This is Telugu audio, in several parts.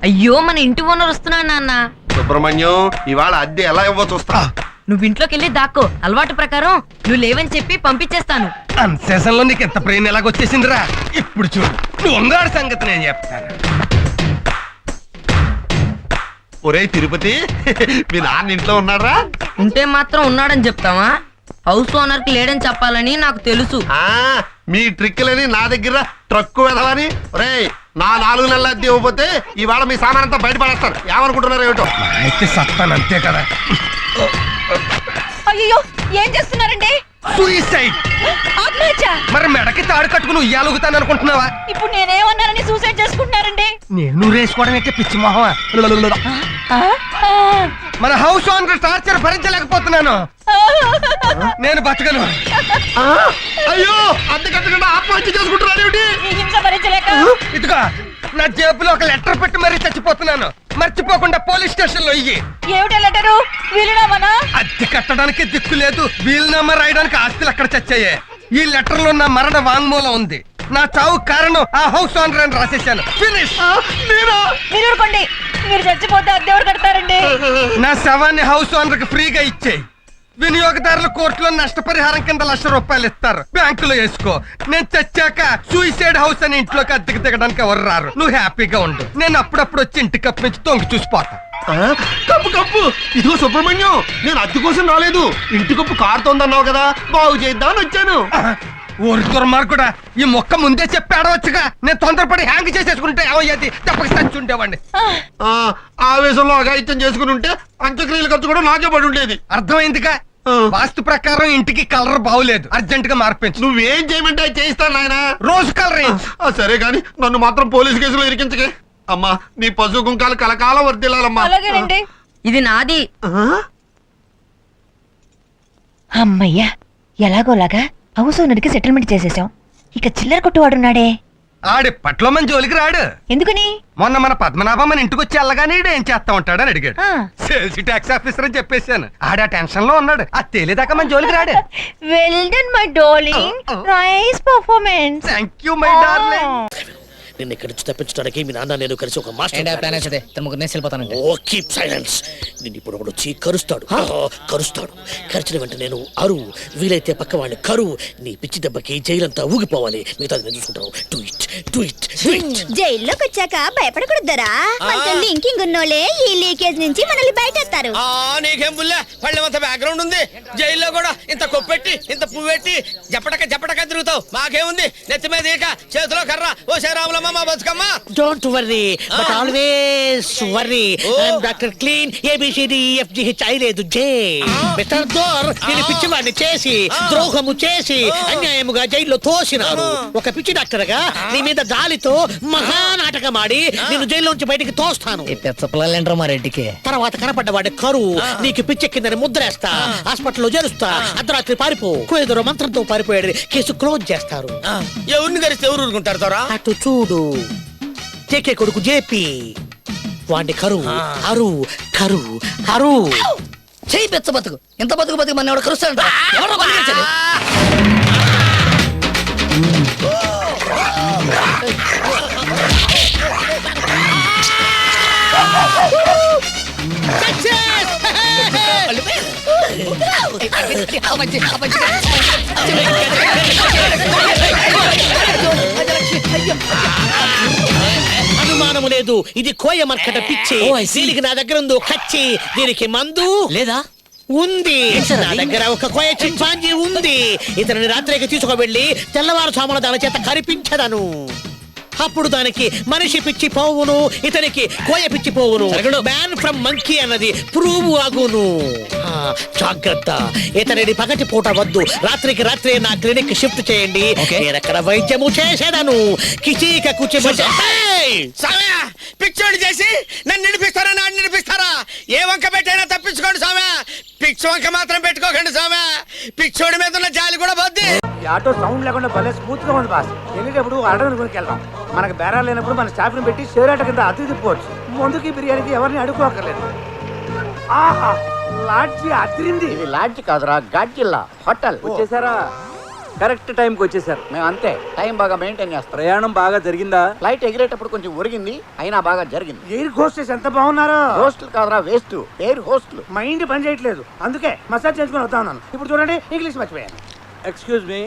అయ్యో మన ఇంటి ఓనర్ వస్తున్నాడు నాన్న. సుబ్రహ్మణ్యం ఇవాళ అద్దె ఎలా ఇవ్వ చూస్తా. నువ్వు ఇంట్లోకి వెళ్ళి దాక్కో. అలవాటు ప్రకారం నువ్వు లేవని చెప్పి పంపించేస్తాను. అన్సేషన్లో నీకు ఎంత బ్రెయిన్ ఎలాగొచ్చేసిందిరా? ఇప్పుడు చూడు నువ్వు ఉంగాడి సంగతి నేను చెప్తాను. ఒరే తిరుపతి, మీ నాన్న ఇంట్లో ఉన్నారా? ఉంటే మాత్రం ఉన్నాడని చెప్తావా? హౌస్ ఓనర్ కి లేడని చెప్పాలని నాకు తెలుసు. మీ ట్రిక్లని నా దగ్గర ట్రక్కు వెదవని. ఒరే నా 4 నెలల అద్దె ఇవ్వకపోతే ఇవాళ మీ సామానంతా బయటపడేస్తాను. ఏమనుకుంటున్నారు ఏమిటో? అయితే సత్తాను అంతే కదా. అయ్యో ఏం చేస్తున్నారండి? సూసైడ్. మరి మెడకి తాడు కట్టుకుని ఉయ్యాలుగుతాను అనుకుంటున్నావా? ఇప్పుడు నేనేమన్నానని సూసైడ్ చేసుకుంటున్నారండి? నేను రేసుకోవడం అయితే పిచ్చి మొహమా? మన హౌస్ ఓనర్ టార్చర్ భరించలేకపోతున్నాను. నేను బతకను. అయ్యో అద్దె కట్టకుండా ఆత్మహత్య చేసుకుంటున్నారు ఏమిటి? ఈ హింస భరించలేక ఇదిగో నా జేబులో ఒక లెటర్ పెట్టి మరీ చచ్చిపోతున్నాను. మర్చిపోకుండా పోలీస్ స్టేషన్ లో ఇయ్యి. ఏమిటా లెటరు? వీలునామానా? అద్దె కట్టడానికి దిక్కు లేదు, వీలునామా రాయడానికి ఆస్తులు అక్కడ చచ్చాయే. ఈ లెటర్ లో నా మరణ వాంగ్మూలం ఉంది. నా చావు కారణం ఆ హౌస్ ఓనర్ అని రాసేసాను. ఫినిష్. మీరు ఊరుకోండి. మీరు చచ్చిపోతే అద్దెవరు కడతారండి? నా శవాన్ని హౌస్ ఓనర్ కి ఫ్రీగా ఇచ్చేయి. వినియోగదారుల కోర్టులో నష్టపరిహారం కింద ₹1,00,000 ఇస్తారు. బ్యాంకులో వేసుకో. నేను చచ్చాక సూసైడ్ హౌస్ అని ఇంట్లోకి అద్దెకి దిగడానికి ఎవరు రారు. నువ్వు హ్యాపీగా ఉండు. నేను అప్పుడప్పుడు వచ్చి ఇంటి కప్పు నుంచి తొంగి చూసిపోతా. Cup cup. ఇదిగో సుబ్రహ్మణ్యం, నేను అద్దె కోసం రాలేదు. ఇంటి కప్పు కారుతోందన్నావు కదా, బాగు చేద్దామని వచ్చాను. ఊరి దుర్మార్గుడా, ఈ మొక్క ముందే చెప్పి ఆడవచ్చుగా. నేను తొందరపడి హ్యాంగ్ చేసేసుకుంటే ఏమయ్యేది? తప్పక చచ్చి ఉండేవాడిని. ఆవేశంలో అఘాయిత్యం చేసుకుని ఉంటే అంత్యక్రియలు ఖర్చు కూడా నాకే పడి ఉండేది. అర్థమైందిగా? వాస్తు ప్రకారం ఇంటికి కలర్ బాగులేదు, అర్జెంట్ గా మార్పించు. నువ్వేం చేయమంటే అది చేయిస్తాను నాయన. రోజు కలర్. సరే గాని నన్ను మాత్రం పోలీసు కేసులో ఇరికించకే. అమ్మా నీ పశు కుంకాలు కలకాలం వర్దిల్లాలమ్మా. అలాగేనండి. ఇది నాది. అమ్మయ్యా, ఎలాగోలాగా హౌస్ ఓనర్కి సెటిల్మెంట్ చేసేసాం. ఇక చిల్లర కొట్టువాడున్నాడే. ఆడిప్పట్లో మన జోలికి రాడు. ఎందుకని? మొన్న మన పద్మనాభం మన ఇంటికి వచ్చి వెళ్ళగానే ఏం చేస్తా ఉంటాడని అడిగాడు. ఆ. సేల్స్ ట్యాక్స్ ఆఫీసర్ అని చెప్పేశాను. ఆడ టెన్షన్ లో ఉన్నాడు. అది తేలేదాకా మన జోలికి రాడు. Well done my darling. Nice performance. Thank you my darling. నిన్ను ఇక్కడి నుంచి తప్పించడానికి మీ నాన్న నేను కలిసి ఒక కీప్ సైలెన్స్. నిన్ను ఇప్పుడు ఒకడు వచ్చి కరుస్తాడు. కరుస్తాడు. కరిచిన వెంట నేను అరు, వీలైతే పక్క వాడిని కరు. నీ పిచ్చి దెబ్బకి జైలంతా ఊగిపోవాలి. మిగతా నేను చూసుకుంటాను. Do it, do it, do it. జైల్లోకి వచ్చాక భయపడకూడదరా. మనతో లింకింగ్ ఉన్నోళ్ళే ఈ లీకేజ్ నుంచి మనల్ని బయటెత్తారు. నీకేం బుల్లే పళ్ళెమంత బ్యాక్గ్రౌండ్ ఉంది. జైల్లో కూడా ఇంత కొప్పెట్టి ఇంత పువ్వెట్టి జపటక తిరుగుతావు. మాకేముంది? నెత్తి మీద ఈక, చేతిలో కర్ర. ఓ శ్రీరాముల Don't worry, but always worry. I'm Dr. Clean, ABCDEFGH లేదు J. మిస్టర్ దోర్, నేను పిచ్చివాడిని చేసి ద్రోహము చేసి అన్యాయముగా జైల్లో తోసినారు. ఒక పిచ్చి డాక్టర్ గా నీ మీద జాలితో మహానాటకమాడి నేను జైల్లో నుంచి బయటికి తోస్తాను. తర్వాత కనపడ్డవాడి కరువు నీకు పిచ్చెక్కిందని ముద్రేస్తా. హాస్పిటల్లో చేరుస్తా. అర్ధరాత్రి పారిపో. ఏదో మంత్రంతో పారిపోయాడు. కేసు క్లోజ్ చేస్తారు. ఎవరిని కలిస్తే ఎవరు ఊరుకుంటారు తోరా? అటు చూడు. జేకే కొడుకు జేపీ, వాడి కరువు అరు కరు అరు. చెయ్యి పెచ్చ బతుకు. ఎంత బతుకు బతుకు మన ఎవరు కరుస్తాడు? ఎవరో బతికించండి. అనుమానము లేదు, ఇది కోయ మర్కట పిచ్చి. దీనికి నా దగ్గర ఉంది కచ్చి. దీనికి మందు లేదా? ఉంది. నా దగ్గర ఒక కోయ చింపాంజీ ఉంది. ఇతని రాత్రికి తీసుకువెళ్ళి తెల్లవారు సామాన దాని చేత కరిపించదను. అప్పుడు దానికి మనిషి పిచ్చి పోవును, ఇతనికి కోయ పిచ్చి పోవును. మ్యాన్ ఫ్రమ్ మంకీ అన్నది ప్రూవ్ ఆగును. జాగ్రత్త, ఇతనిని పగటి పూట వద్దు. రాత్రికి రాత్రి నా క్లినిక్ షిఫ్ట్ చేయండి. నేను అక్కడ వైద్యము చేసేదను. కిచీక కుచి పిచ్చోడి చేసి నన్ను నిడిపిస్తారా? నాడు నిడిపిస్తారా? ఏ వంక పెట్టైనా తప్పించుకోండి స్వామి. పిచ్చి వంక మాత్రం పెట్టుకోకండి స్వామి. పిచ్చోడి మీద ఉన్న జాలి కూడా పోద్ది. ఆటో సౌండ్ లేకుండా భలే స్మూత్ గా ఉంది బాస్. వెళ్ళేటప్పుడు అడవిని కొనుకెళ్దాం. మనకు బేరాలు లేనప్పుడు మన స్టాఫ్ ని పెట్టి షేరాట కింద అతిథి తిప్పవచ్చు. ముందుకి బిర్యానీకి ఎవరిని అడుక్కోకర్లేదు. ఆహా, లాడ్జి అదిరింది. ఇది లాడ్జి కాదురా, గాడ్జిల్లా హోటల్. వచ్చేసారా? కరెక్ట్ టైంకి వచ్చేసారు. మేము అంతే టైం బాగా మెయింటైన్ చేస్తాం. ప్రయాణం బాగా జరిగిందా? ఫ్లైట్ ఎగిరేటప్పుడు కొంచెం ఒరిగింది, అయినా బాగా జరిగింది. ఎయిర్ హోస్టెస్ ఎంత బాగున్నారో. హోస్టల్ కాదురా, వేస్ట్ ఎయిర్ హోస్టల్. మైండ్ పని చేయట్లేదు, అందుకే మసాజ్ చేసుకుని వస్తా ఉన్నాను. ఇప్పుడు చూడండి, ఇంగ్లీష్ మర్చిపోయాను. ఎక్స్క్యూజ్ మీ,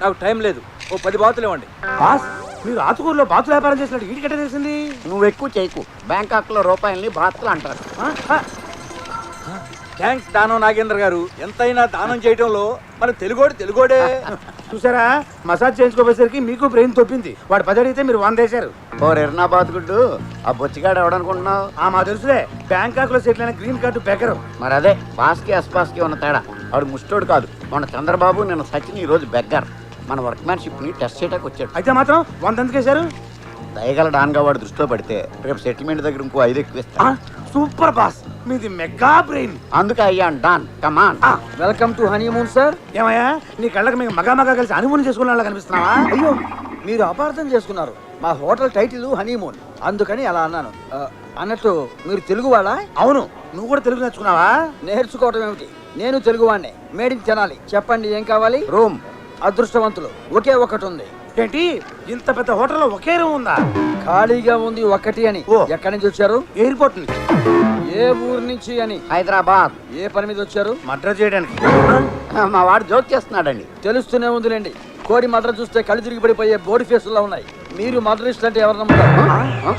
నాకు టైం లేదు, ఓ 10 బాతులు ఇవ్వండి. బాస్, మీరు ఆతుకూరులో బాతులు వ్యాపారం చేసినట్టు వీటికి ఎట్ట తెలిసింది? నువ్వు ఎక్కువ చేయకు, బ్యాంకాక్ లో రూపాయల్ని బాత్లు అంటారు. థ్యాంక్స్ దానం నాగేంద్ర గారు. ఎంతైనా దానం చేయడంలో మన తెలుగోడే. చూసారా, మసాజ్ చేయించుకోపోయేసరికి మీకు బ్రెయిన్ తొప్పింది. వాడు 10 అడిగితే మీరు 100 వేశారు. ఓ ఎర్నాబాద్ గుడ్డు, ఆ బొచ్చిగాడు ఎవడనుకుంటున్నావు? మా తెలుసులే, బ్యాంకాక్ లో సెటిల్ అయిన గ్రీన్ కార్డు బెకరు. మరి అదే బాస్కి అస్పాస్కి ఉన్న తేడా. వాడు ముష్టోడు కాదు, మన చంద్రబాబు నిన్న సచిన్ ఈ రోజు బెగ్గర్. మన వర్క్మ్యాన్షిప్ ని టెస్ట్ చేయడానికి వచ్చాడు. అయితే మాత్రం 100 ఎందుకు వేశారు? దయగల డాన్గా వాడు దృష్టిలో పడితే రేపు సెటిల్మెంట్ దగ్గర ఇంకో 5 ఎక్కువ ఇస్తా. సూపర్ బాస్, మీది మెగా బ్రెయిన్. అందుకే అయ్యాను don. Come on. Welcome to honeymoon sir. ఏమయ్యా, నీ కళ్ళకి మేము మగా కలిసి హనీమూన్ చేసుకున్న కనిపిస్తున్నావా? అయ్యో, మీరు అపార్థం చేసుకున్నారు. మా హోటల్ టైటిల్ హనీమూన్, అందుకని అలా అన్నాను. అన్నట్టు మీరు తెలుగు వాళ్ళా? అవును. నువ్వు కూడా తెలుగు నేర్చుకున్నావా? నేర్చుకోవటం ఏమిటి, నేను తెలుగు వాడినే. మేడిని తినాలి. చెప్పండి, ఏం కావాలి? రూమ్. అదృష్టవంతులు, ఒకే ఒకటి ఉంది. ఏంటి, ఇంత పెద్ద హోటల్లో ఒకే రూమ్ ఉందా? ఖాళీగా ఉంది ఒకటి అని. ఓ. ఎక్కడి నుంచి వచ్చారు? ఎయిర్పోర్ట్ నుంచి. ఏ ఊరు నుంచి అని? హైదరాబాద్. ఏ పని మీద వచ్చారు? మర్డర్ చేయడానికి. మా వాడు జోక్ చేస్తున్నాడండి. తెలుస్తూనే ఉందిలేండి. కోడి మద్ర చూస్తే కళ్ళు తిరిగి పడిపోయే బోడి ఫేసుల్లో ఉన్నాయి. మీరు మద్రస్ట్ అంటే ఎవరు నమ్ముతారు?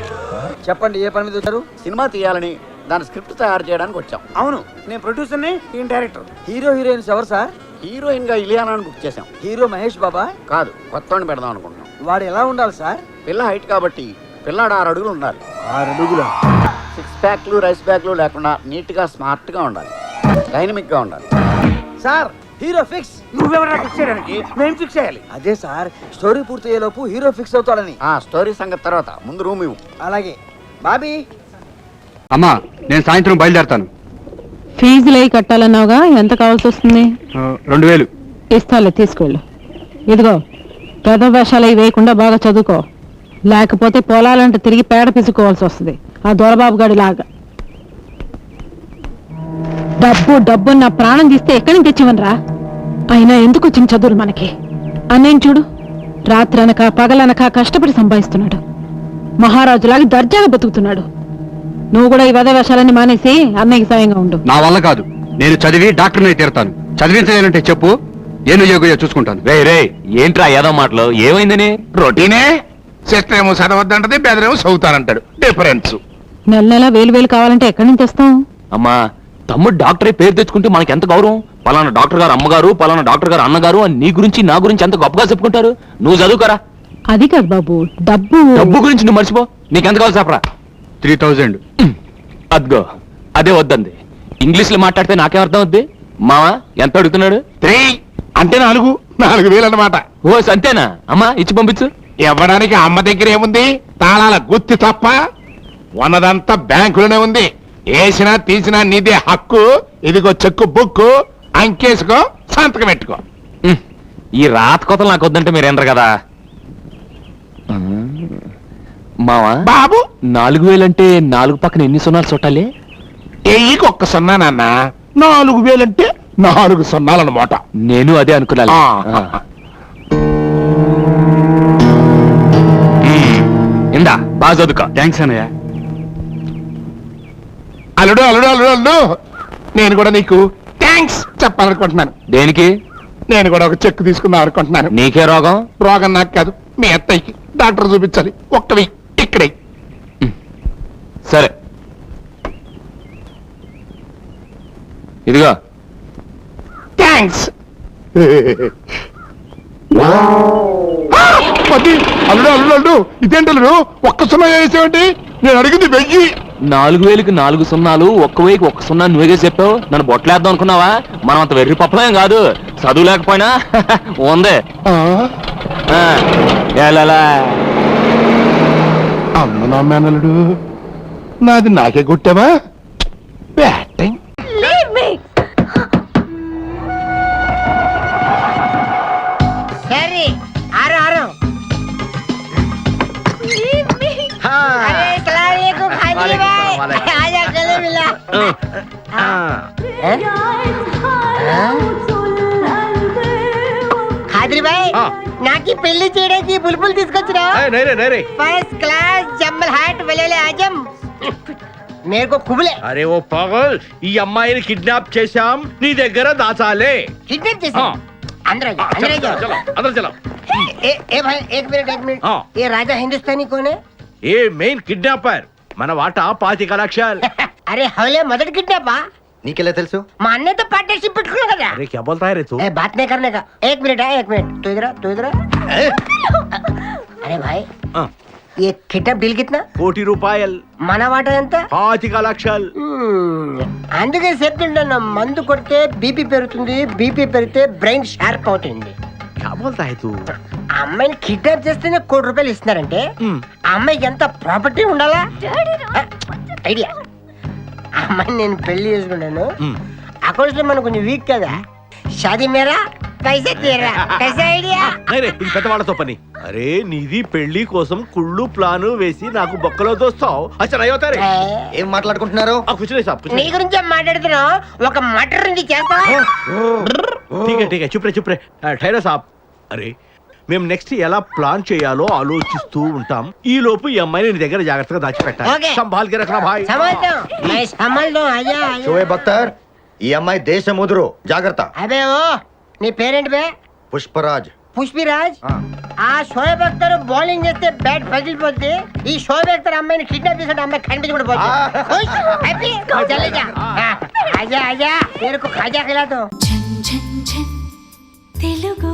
చెప్పండి, ఏ పని మీద వచ్చారు? సినిమా తీయాలని, దాని స్క్రిప్ట్ తయారు చేయడానికి వచ్చాం. అవును, నేను ప్రొడ్యూసర్ని, ఈయన డైరెక్టర్. హీరో హీరోయిన్స్ ఎవరు సార్? హీరోయిన్ గా ఇలియానాని బుక్ చేసాం. హీరో మహేష్ బాబా? కాదు, కొత్తవాడిని పెడదాం అనుకుంటున్నాం. వాడు ఎలా ఉండాలి సార్? పిల్ల హైట్ కాబట్టి పిల్లాడు 6 అడుగులు ఉండాలి. 6 అడుగుల 6 ప్యాక్లు రైస్ బ్యాగ్లు లేకుండా నీట్ గా స్మార్ట్ గా ఉండాలి, డైనమిక్ గా ఉండాలి. Sir, hero fix. నువ్వెవరైనా ఫిక్స్ చేయడానికి మేము ఫిక్స్ చేయాలి. అదే సార్, స్టోరీ పూర్తయ్యేలోపు హీరో ఫిక్స్ అవుతాడని. ఆ స్టోరీ సంగతి తర్వాత, ముందు రూమ్ ఇవ్వు. అలాగే. బాబీ. అమ్మా, నేను సాయంత్రం బయలుదేరతాను. ఫీజులు అయి కట్టాలన్నావుగా, ఎంత కావాల్సి వస్తుంది? 2000. ఇస్తాలే, తీసుకెళ్ళు. ఇదిగో, పెద్ద వేషాలు అవి వేయకుండా బాగా చదువుకో, లేకపోతే పొలాలంటే తిరిగి పేడ పిసుకోవాల్సి వస్తుంది, ఆ దొరబాబు గడి లాగా. డబ్బు నా ప్రాణం తీస్తే ఎక్కడి నుంచి తెచ్చివనరా? అయినా ఎందుకు వచ్చిన చదువులు మనకి? అన్నయ్య చూడు, రాత్రి అనక పగలనక కష్టపడి సంపాదిస్తున్నాడు, మహారాజులాగా దర్జాగా బతుకుతున్నాడు. నువ్వు కూడా ఈ వెధ వేషాలన్నీ మానేసి అన్నయ్యకి సాయంగా ఉండు. నా వల్ల కాదు, నేను చదివి డాక్టర్ని తీరుతాను. చదివించలేనంటే చెప్పు, ఏను యోగయో చూసుకుంటాను. రే ఏంట్రా ఏదో మాటలు, ఏమైందని? రొటీనే. సిస్టర్ ఏమో చదవద్దంటది, బెదరేమో చదువుతానంటాడు. డిఫరెన్స్. నెల నెల 1000 కావాలంటే ఎక్కడి నుంచి తెస్తాం? అమ్మా, తమ్ముడు డాక్టరే పేరు తెచ్చుకుంటే మనకి ఎంత గౌరవం. పలానా డాక్టర్ గారు అమ్మగారు, పలానా డాక్టర్ గారు అన్నగారు అని నీ గురించి నా గురించి ఎంత గొప్పగా చెప్పుకుంటారు. నువ్వు చదువుకోరా. అది కాదు బాబు, డబ్బు గురించి నువ్వు మర్చిపో. నీకెంత కావాలి చెప్పరా? 3000. అద్గో, అదే వద్దంది. ఇంగ్లీష్ లో మాట్లాడితే నాకేం అర్థం అవుద్ది? మావా ఎంత అడుగుతున్నాడు? 3 అంటే 4,000 అన్నమాట. ఓ అంతేనా? అమ్మా, ఇచ్చి పంపించు. ఇవ్వడానికి అమ్మ దగ్గర ఏముంది? తాళాల గుత్తి తప్ప. ఉన్నదంతా బ్యాంకులోనే ఉంది. వేసినా తీసినా నీదే హక్కు. ఇదిగో చెక్కు బుక్కు, అంకేసుకో, సంతకం పెట్టుకో. ఈ రాత కోతలు నాకు వద్దంటే మీరేంద్ర కదా. మావా బాబు, 4000 అంటే 4 పక్కన ఎన్ని సున్నాలు చుట్టాలి? ఎయ్యికి 1 సున్నా నాన్న. 4,000 అంటే 4 సున్నాలన్నమాట. నేను అదే అనుకున్నాను. ఇందా బాగా చదువుకో. థ్యాంక్స్ అన్నయ్య. అల్లుడు, నేను కూడా నీకు థ్యాంక్స్ చెప్పాలనుకుంటున్నాను. దేనికి? నేను కూడా ఒక చెక్ తీసుకుందాం అనుకుంటున్నాను. నీకే రోగం? రోగం నాకు కాదు, మీ అత్తయ్యకి. డాక్టర్ చూపించాలి. ఒక్కవి ఇక్కడే. సరే, ఇదిగో. థ్యాంక్స్. అల్లుడు, ఇదేంటి అల్లుడు, 1 సున్నా వేసేవంటి? నేను అడిగింది 1000. 4000కి 4 సున్నాలు, 1,000కి 1 సున్నా నువ్వే చెప్పావు. నన్ను బొట్టలేద్దాం అనుకున్నావా? మనం అంత వెర్రి పప్పలేం కాదు. చదువు లేకపోయినా ఉంది. ఎలా అమ్మ నా మేనల్లుడు, నాది నాకే కొట్టావా? బ్యాటింగ్. खादरी బాయ్ ఆ. నాకు పెళ్లి చేయడానికి బుల్బుల్ తీసుకొచ్చినా నేరే నేరే ఫస్ట్ క్లాస్ జమ్మల్ హాట్ వలేలే ఆజం మేరకు కుబులే. అరే ఓ పాగల్, ఈ అమ్మాయిని కిడ్నాప్ చేశాం, నీ దగ్గర దాచాలే. కిడ్నాప్ చేసి अंदर आ जाओ, अंदर आ जाओ। चलो अंदर चलो। ए भाई एक मिनट हाँ। ये राजा हिंदुस्तानी कौन है? ये मेन किड्नैपर మన వాటా 25 లక్షలు. अरे हवले मदद किडनैप నీకెలా తెలుసు? మా అన్నయ్యతో పార్ట్నర్షిప్ పెట్టుకున్నా కదా. अरे क्या बोलता है रे तू? ए बात नहीं करने का, एक मिनट है, एक मिनट तू इधर अरे भाई हाँ। ये किडनैप डील कितना? కోటి రూపాయలు. మన వాటా ఎంత? 25 లక్షలు. అందుకే చెప్తుంటాను, మందు కొడితే బీపీ పెరుగుతుంది, బీపీ పెరిగితే బ్రెయిన్ షార్ప్ అవుతుంది. क्या बोलता है तू? ఆ అమ్మాయిని కిడ్నాప్ చేస్తేనే ₹1 కోటి ఇస్తున్నారంటే ఆ అమ్మాయికి ఎంత ప్రాపర్టీ ఉండాలా? ఐడియా, ఆ అమ్మాయిని నేను పెళ్లి చేసుకున్నాను, అకౌంట్స్ లో మనం కొంచెం వీక్ కదా, షాదీ మేరా పైసా తీరా, కైసా ఐడియా? అరే ఇది పెద్దవాళ్ళతో పని. అరే నీది పెళ్లి కోసం కుళ్ళు ప్లాను వేసి నాకు బొక్కలో దోస్తావు. అచ్చా అయ్యోతారే ఏం మాట్లాడుకుంటున్నారు? కూర్చునే సాబ్ నీ గురించే మాట్లాడుతున్నావు, ఒక మటర్ నుంచి చేస్తావా? ठीक है चुप रे ठहरा साहब. అరే మేము నెక్స్ట్ ఎలా ప్లాన్ చేయాలో ఆలోచిస్తూ ఉంటాం. ఈ లోపు ఈ అమ్మాయిని నీ దగ్గర జాగ్రత్తగా దాచిపెట్టాలి. ఓకే. సంభాల్ కే రఖనా భాయ్. సమझता हूं मैं संभाल दूं, आजा आजा. షోయబ్ అఖ్తర్, ఈ అమ్మాయి దేశముదురు, జాగ్రత్త. అబే ఓ నీ పేరెంట్ బే? పుష్పరాజ్. పుష్పిరాజ్. ఆ షోయబ్ అఖ్తర్ బౌలింగ్ చేస్తే బ్యాట్ పగిలిపోద్ది, ఈ షోయబ్ అఖ్తర్ అమ్మాయిని కిడ్నాప్ చేసాడు, అమ్మాయి కనిపించి కూడా పోతుంది. खुश हैप्पी चले जा. आजा आजा मेरे को खाजा खिला दो. తెలుగు